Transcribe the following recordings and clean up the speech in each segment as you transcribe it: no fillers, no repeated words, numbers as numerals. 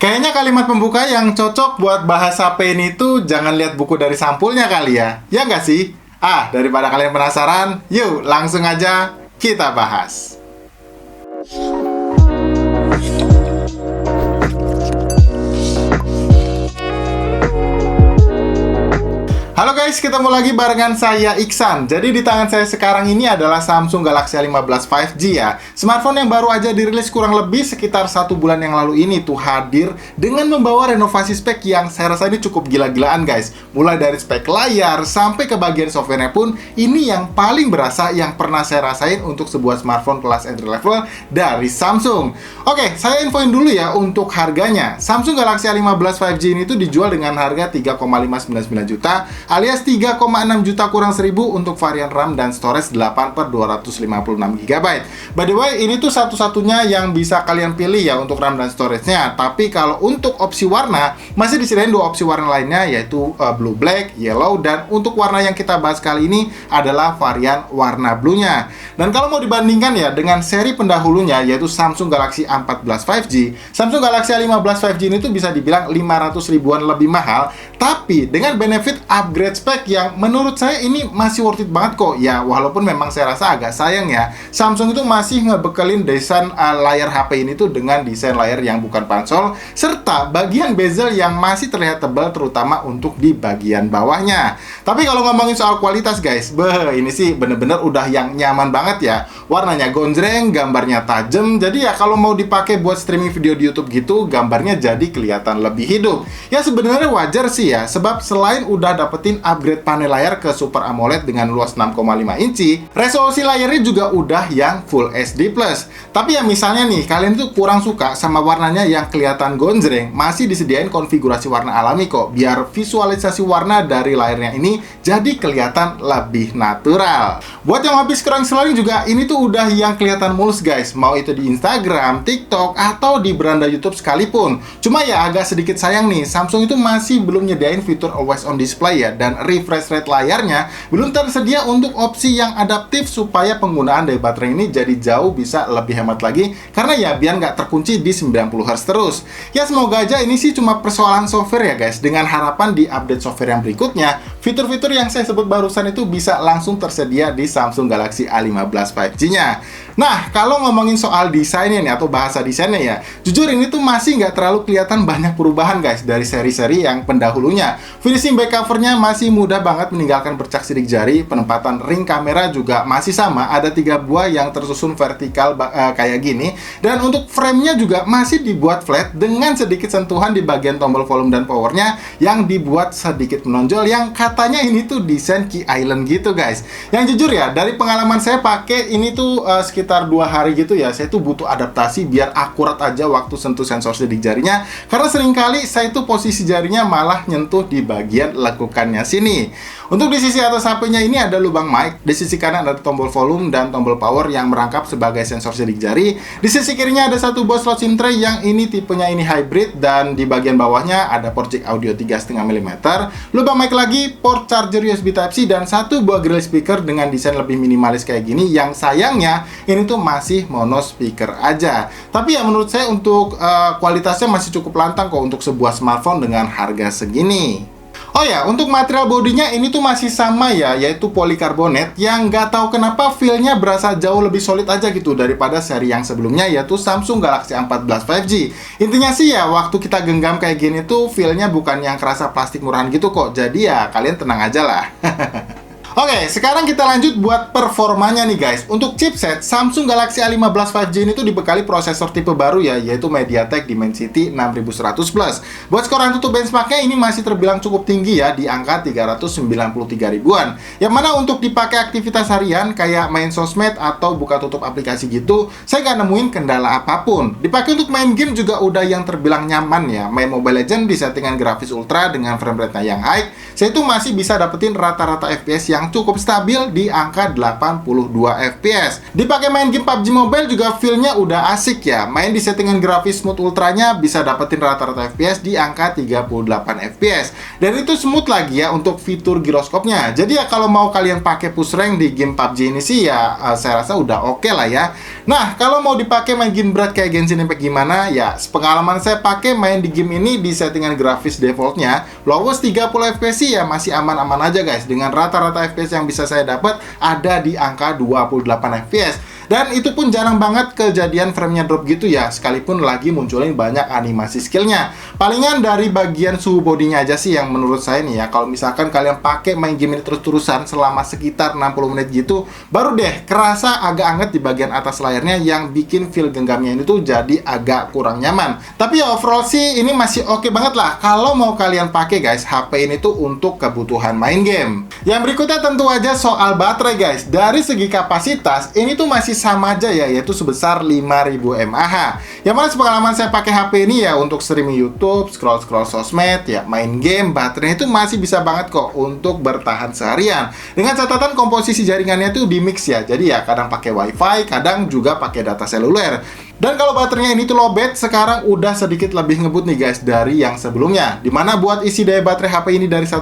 Kayaknya kalimat pembuka yang cocok buat bahas HP ini tuh jangan lihat buku dari sampulnya kali ya. Ya nggak sih? Daripada kalian penasaran, yuk langsung aja kita bahas. Halo guys, ketemu lagi barengan saya Iksan. Jadi di tangan saya sekarang ini adalah Samsung Galaxy A15 5G ya. Smartphone yang baru aja dirilis kurang lebih sekitar 1 bulan yang lalu ini tuh hadir dengan membawa renovasi spek yang saya rasa ini cukup gila-gilaan guys. Mulai dari spek layar sampai ke bagian softwarenya pun ini yang paling berasa yang pernah saya rasain untuk sebuah smartphone kelas entry level dari Samsung. Oke, saya infoin dulu ya untuk harganya. Samsung Galaxy A15 5G ini tuh dijual dengan harga 3,599 juta alias 3,6 juta kurang 1000 untuk varian RAM dan storage 8/256 GB. By the way, ini tuh satu-satunya yang bisa kalian pilih ya untuk RAM dan storage-nya. Tapi kalau untuk opsi warna, masih disediain dua opsi warna lainnya yaitu blue black, yellow, dan untuk warna yang kita bahas kali ini adalah varian warna blue-nya. Dan kalau mau dibandingkan ya dengan seri pendahulunya yaitu Samsung Galaxy A14 5G, Samsung Galaxy A15 5G ini tuh bisa dibilang 500 ribuan lebih mahal, tapi dengan benefit upgrade spek yang menurut saya ini masih worth it banget kok. Ya, walaupun memang saya rasa agak sayang ya, Samsung itu masih ngebekelin desain layar HP ini tuh dengan desain layar yang bukan pansol, serta bagian bezel yang masih terlihat tebal terutama untuk di bagian bawahnya. Tapi kalau ngomongin soal kualitas guys, ini sih bener-bener udah yang nyaman banget ya. Warnanya gonjreng, gambarnya tajam, jadi ya kalau mau dipakai buat streaming video di YouTube gitu, gambarnya jadi kelihatan lebih hidup. Ya sebenarnya wajar sih ya, sebab selain udah dapetin upgrade panel layar ke Super AMOLED dengan luas 6,5 inci, resolusi layarnya juga udah yang Full HD+. Tapi ya misalnya nih, kalian tuh kurang suka sama warnanya yang kelihatan gonjreng, masih disediain konfigurasi warna alami kok, biar visualisasi warna dari layarnya ini jadi kelihatan lebih natural. Buat yang habis scrolling juga, ini tuh udah yang kelihatan mulus guys, mau itu di Instagram, TikTok, atau di beranda YouTube sekalipun. Cuma ya agak sedikit sayang nih, Samsung itu masih belum nyediain fitur always on display ya, dan refresh rate layarnya belum tersedia untuk opsi yang adaptif supaya penggunaan daya baterai ini jadi jauh bisa lebih hemat lagi, karena ya biar nggak terkunci di 90Hz terus. Ya semoga aja ini sih cuma persoalan software ya guys, dengan harapan di update software yang berikutnya, fitur-fitur yang saya sebut barusan itu bisa langsung tersedia di Samsung Galaxy A15 5G-nya. Nah, kalau ngomongin soal desainnya nih atau bahasa desainnya ya, jujur ini tuh masih nggak terlalu kelihatan banyak perubahan guys dari seri-seri yang pendahulunya. Finishing back covernya masih mudah banget meninggalkan bercak sidik jari, penempatan ring kamera juga masih sama, ada 3 buah yang tersusun vertikal kayak gini, dan untuk framenya juga masih dibuat flat dengan sedikit sentuhan di bagian tombol volume dan powernya yang dibuat sedikit menonjol, yang katanya ini tuh desain key island gitu guys. Yang jujur ya, dari pengalaman saya pakai ini tuh sekitar 2 hari gitu ya, saya tuh butuh adaptasi biar akurat aja waktu sentuh sensor sidik jarinya, karena seringkali saya tuh posisi jarinya malah nyentuh di bagian lekukannya sini. Untuk di sisi atas HP-nya ini ada lubang mic, di sisi kanan ada tombol volume dan tombol power yang merangkap sebagai sensor sidik jari. Di sisi kirinya ada satu buah slot SIM tray yang ini tipenya ini hybrid, dan di bagian bawahnya ada port jack audio 3,5 mm, lubang mic lagi, port charger USB Type-C, dan satu buah grill speaker dengan desain lebih minimalis kayak gini, yang sayangnya ini tuh masih mono speaker aja. Tapi ya menurut saya untuk kualitasnya masih cukup lantang kok untuk sebuah smartphone dengan harga segini. Oh ya, untuk material bodinya ini tuh masih sama ya, yaitu polikarbonat, yang nggak tahu kenapa feel-nya berasa jauh lebih solid aja gitu daripada seri yang sebelumnya yaitu Samsung Galaxy A14 5G. Intinya sih ya, waktu kita genggam kayak gini tuh feel-nya bukan yang kerasa plastik murahan gitu kok. Jadi ya kalian tenang aja lah. Oke, sekarang kita lanjut buat performanya nih guys. Untuk chipset, Samsung Galaxy A15 5G ini tuh dibekali prosesor tipe baru ya, yaitu MediaTek Dimensity 6100 Plus. Buat skor Antutu benchmarknya ini masih terbilang cukup tinggi ya, di angka 393 ribuan. Yang mana untuk dipakai aktivitas harian kayak main sosmed atau buka tutup aplikasi gitu, saya nggak nemuin kendala apapun. Dipakai untuk main game juga udah yang terbilang nyaman ya. Main Mobile Legends di settingan grafis ultra dengan frame rate-nya yang high, saya tuh masih bisa dapetin rata-rata FPS yang yang cukup stabil di angka 82 fps. Dipakai main game PUBG Mobile juga feel-nya udah asik ya. Main di settingan grafis smooth ultranya bisa dapetin rata-rata fps di angka 38 fps. Dan itu smooth lagi ya untuk fitur giroskopnya. Jadi ya kalau mau kalian pakai push rank di game PUBG ini sih ya saya rasa udah oke lah ya. Nah, kalau mau dipakai main game berat kayak Genshin Impact gimana? Ya, pengalaman saya pakai main di game ini di settingan grafis defaultnya lowest 30 fps sih ya masih aman-aman aja guys. Dengan rata-rata fps yang bisa saya dapat ada di angka 28 fps. Dan itu pun jarang banget kejadian framenya drop gitu ya, sekalipun lagi munculin banyak animasi skillnya. Palingan dari bagian suhu bodinya aja sih yang menurut saya nih ya, kalau misalkan kalian pakai main game ini terus-terusan selama sekitar 60 menit gitu, baru deh kerasa agak anget di bagian atas layarnya yang bikin feel genggamnya ini tuh jadi agak kurang nyaman. Tapi ya overall sih ini masih oke banget lah kalau mau kalian pakai guys HP ini tuh untuk kebutuhan main game. Yang berikutnya tentu aja soal baterai guys. Dari segi kapasitas ini tuh masih sama aja ya, yaitu sebesar 5000 mAh. Yang mana sepengalaman saya pakai HP ini ya untuk streaming YouTube, scroll-scroll sosmed, ya main game, baterainya itu masih bisa banget kok untuk bertahan seharian. Dengan catatan komposisi jaringannya itu di mix ya. Jadi ya kadang pakai WiFi, kadang juga pakai data seluler. Dan kalau baterainya ini tuh lowbat, sekarang udah sedikit lebih ngebut nih guys dari yang sebelumnya. Dimana buat isi daya baterai HP ini dari 1%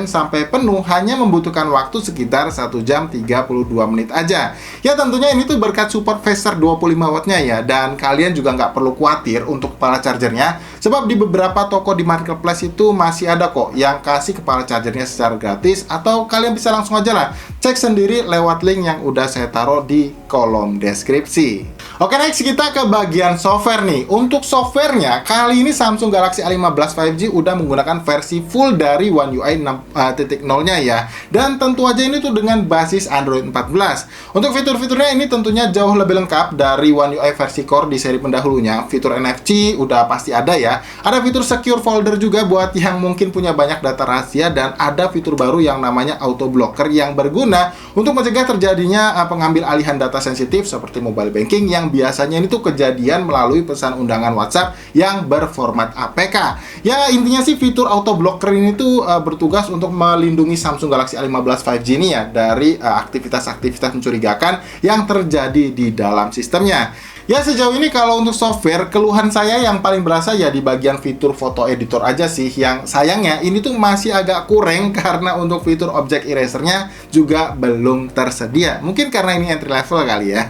sampai penuh hanya membutuhkan waktu sekitar 1 jam 32 menit aja. Ya tentunya ini tuh berkat support fast charge 25 wattnya ya. Dan kalian juga nggak perlu khawatir untuk kepala chargernya. Sebab di beberapa toko di marketplace itu masih ada kok yang kasih kepala chargernya secara gratis. Atau kalian bisa langsung aja lah cek sendiri lewat link yang udah saya taruh di kolom deskripsi. Oke, next kita ke bagian software nih. Untuk softwarenya, kali ini Samsung Galaxy A15 5G udah menggunakan versi full dari One UI 6.0-nya ya. Dan tentu aja ini tuh dengan basis Android 14. Untuk fitur-fiturnya ini tentunya jauh lebih lengkap dari One UI versi core di seri pendahulunya. Fitur NFC udah pasti ada ya. Ada fitur secure folder juga buat yang mungkin punya banyak data rahasia. Dan ada fitur baru yang namanya auto blocker yang berguna untuk mencegah terjadinya pengambil alihan data sensitif seperti mobile banking yang biasanya ini tuh kejadian melalui pesan undangan WhatsApp yang berformat APK. Ya intinya sih fitur auto blocker ini tuh bertugas untuk melindungi Samsung Galaxy A15 5G ini ya dari aktivitas-aktivitas mencurigakan yang terjadi di dalam sistemnya. Ya sejauh ini kalau untuk software, keluhan saya yang paling berasa ya di bagian fitur foto editor aja sih. Yang sayangnya ini tuh masih agak kurang karena untuk fitur object erasernya juga belum tersedia. Mungkin karena ini entry level kali ya.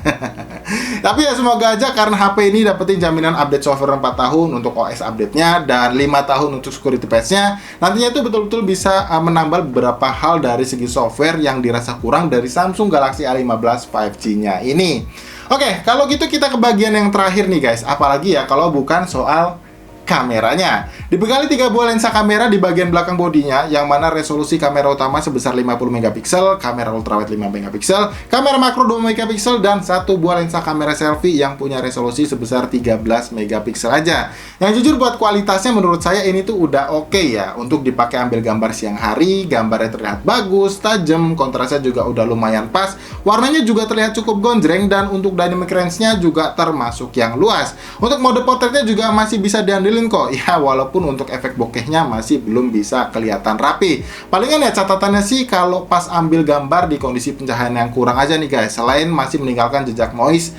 Tapi ya semoga aja karena HP ini dapetin jaminan update software 4 tahun untuk OS update-nya dan 5 tahun untuk security patch-nya. Nantinya itu betul-betul bisa menambal beberapa hal dari segi software yang dirasa kurang dari Samsung Galaxy A15 5G-nya ini. Oke, kalau gitu kita ke bagian yang terakhir nih guys. Apalagi ya kalau bukan soal kameranya. Dibekali 3 buah lensa kamera di bagian belakang bodinya, yang mana resolusi kamera utama sebesar 50 megapiksel, kamera ultrawide 5 megapiksel, kamera makro 2 megapiksel, dan 1 buah lensa kamera selfie yang punya resolusi sebesar 13 megapiksel aja. Yang jujur buat kualitasnya menurut saya ini tuh udah oke ya untuk dipakai ambil gambar siang hari, gambarnya terlihat bagus, tajam, kontrasnya juga udah lumayan pas, warnanya juga terlihat cukup gonjreng, dan untuk dynamic range-nya juga termasuk yang luas. Untuk mode potretnya juga masih bisa diandelin kok ya, walaupun untuk efek bokehnya masih belum bisa kelihatan rapi. Palingan ya catatannya sih kalau pas ambil gambar di kondisi pencahayaan yang kurang aja nih guys. Selain masih meninggalkan jejak noise,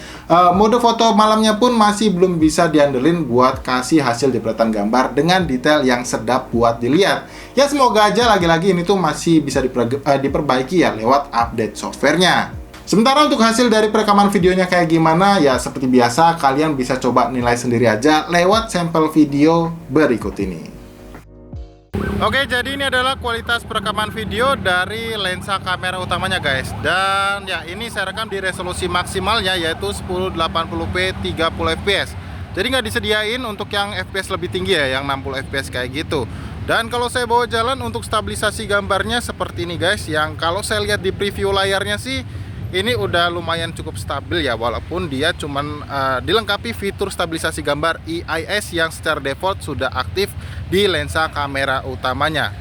mode foto malamnya pun masih belum bisa diandelin buat kasih hasil jepretan gambar dengan detail yang sedap buat dilihat. Ya semoga aja lagi-lagi ini tuh masih bisa diperbaiki ya lewat update softwarenya. Sementara untuk hasil dari perekaman videonya kayak gimana, ya seperti biasa kalian bisa coba nilai sendiri aja lewat sampel video berikut ini. Oke, jadi ini adalah kualitas perekaman video dari lensa kamera utamanya guys. Dan ya ini saya rekam di resolusi maksimalnya yaitu 1080p 30 fps. Jadi nggak disediain untuk yang fps lebih tinggi ya, yang 60 fps kayak gitu. Dan kalau saya bawa jalan untuk stabilisasi gambarnya seperti ini guys, yang kalau saya lihat di preview layarnya sih ini udah lumayan cukup stabil ya, walaupun dia cuman dilengkapi fitur stabilisasi gambar EIS yang secara default sudah aktif di lensa kamera utamanya.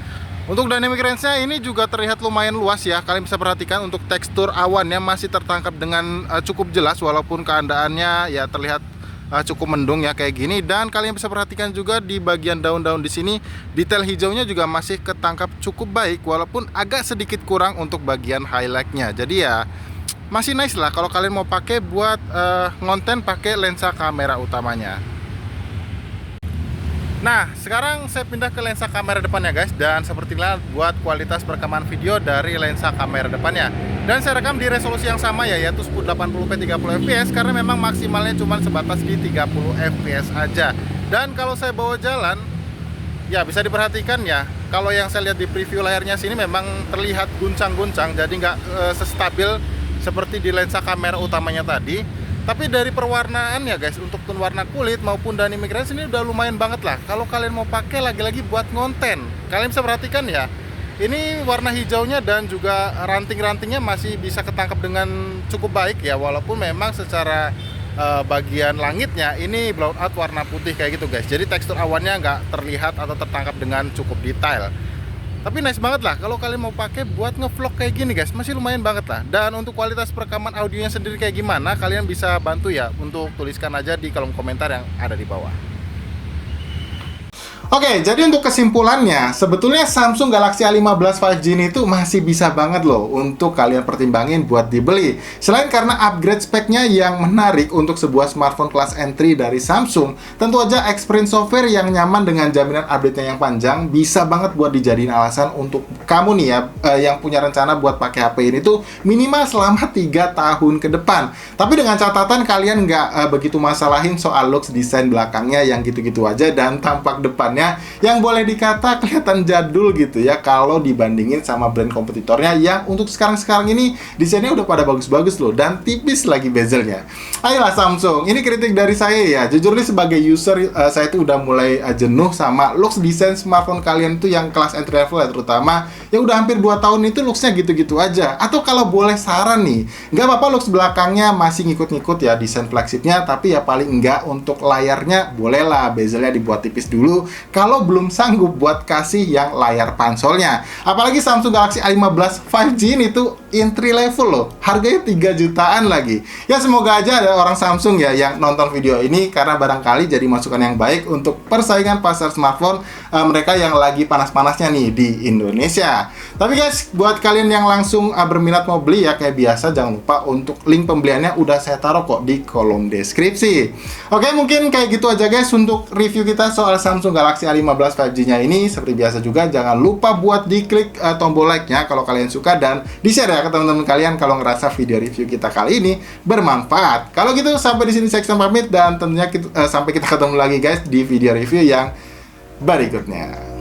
Untuk dynamic range-nya ini juga terlihat lumayan luas ya. Kalian bisa perhatikan untuk tekstur awannya masih tertangkap dengan cukup jelas, walaupun keadaannya ya terlihat cukup mendung ya kayak gini. Dan kalian bisa perhatikan juga di bagian daun-daun di sini, detail hijaunya juga masih ketangkap cukup baik, walaupun agak sedikit kurang untuk bagian highlightnya. Jadi ya masih nice lah kalau kalian mau pakai buat ngonten pakai lensa kamera utamanya. Nah, sekarang saya pindah ke lensa kamera depannya guys, dan sepertinya buat kualitas perekaman video dari lensa kamera depannya. Dan saya rekam di resolusi yang sama ya, yaitu 1080p 30 fps, karena memang maksimalnya cuma sebatas di 30 fps aja. Dan kalau saya bawa jalan, ya bisa diperhatikan ya, kalau yang saya lihat di preview layarnya sini memang terlihat guncang-guncang, jadi nggak sestabil seperti di lensa kamera utamanya tadi. Tapi dari perwarnaan ya guys, untuk tone warna kulit maupun dynamic range ini udah lumayan banget lah. Kalau kalian mau pakai lagi-lagi buat ngonten, kalian bisa perhatikan ya, ini warna hijaunya dan juga ranting-rantingnya masih bisa ketangkap dengan cukup baik ya. Walaupun memang secara bagian langitnya ini blown out warna putih kayak gitu guys. Jadi tekstur awannya nggak terlihat atau tertangkap dengan cukup detail. Tapi nice banget lah kalau kalian mau pakai buat ngevlog kayak gini guys, masih lumayan banget lah. Dan untuk kualitas perekaman audionya sendiri kayak gimana, kalian bisa bantu ya untuk tuliskan aja di kolom komentar yang ada di bawah. Oke, jadi untuk kesimpulannya, sebetulnya Samsung Galaxy A15 5G ini tuh masih bisa banget loh untuk kalian pertimbangin buat dibeli. Selain karena upgrade speknya yang menarik untuk sebuah smartphone kelas entry dari Samsung, tentu aja experience software yang nyaman dengan jaminan update-nya yang panjang bisa banget buat dijadiin alasan untuk kamu nih ya, yang punya rencana buat pakai HP ini tuh minimal selama 3 tahun ke depan. Tapi dengan catatan kalian nggak begitu masalahin soal looks desain belakangnya yang gitu-gitu aja, dan tampak depan yang boleh dikata kelihatan jadul gitu ya kalau dibandingin sama brand kompetitornya yang untuk sekarang-sekarang ini desainnya udah pada bagus-bagus loh, dan tipis lagi bezelnya. Ayolah Samsung, ini kritik dari saya ya. Jujur nih sebagai user, saya tuh udah mulai jenuh sama looks desain smartphone kalian tuh yang kelas entry level ya, terutama yang udah hampir 2 tahun itu looksnya gitu-gitu aja. Atau kalau boleh saran nih, nggak apa-apa looks belakangnya masih ngikut-ngikut ya desain flagshipnya, tapi ya paling enggak untuk layarnya bolehlah bezelnya dibuat tipis dulu kalau belum sanggup buat kasih yang layar pansolnya. Apalagi Samsung Galaxy A15 5G ini tuh entry level loh, harganya 3 jutaan lagi. Ya semoga aja ada orang Samsung ya yang nonton video ini, karena barangkali jadi masukan yang baik untuk persaingan pasar smartphone mereka yang lagi panas-panasnya nih di Indonesia. Tapi guys, buat kalian yang langsung berminat mau beli ya, kayak biasa jangan lupa untuk link pembeliannya udah saya taruh kok di kolom deskripsi. Oke, mungkin kayak gitu aja guys untuk review kita soal Samsung Galaxy A15 5G-nya ini. Seperti biasa juga jangan lupa buat diklik tombol like-nya kalau kalian suka, dan di-share ya ke teman-teman kalian kalau ngerasa video review kita kali ini bermanfaat. Kalau gitu sampai di sini saya pamit, dan tentunya sampai kita ketemu lagi guys di video review yang berikutnya.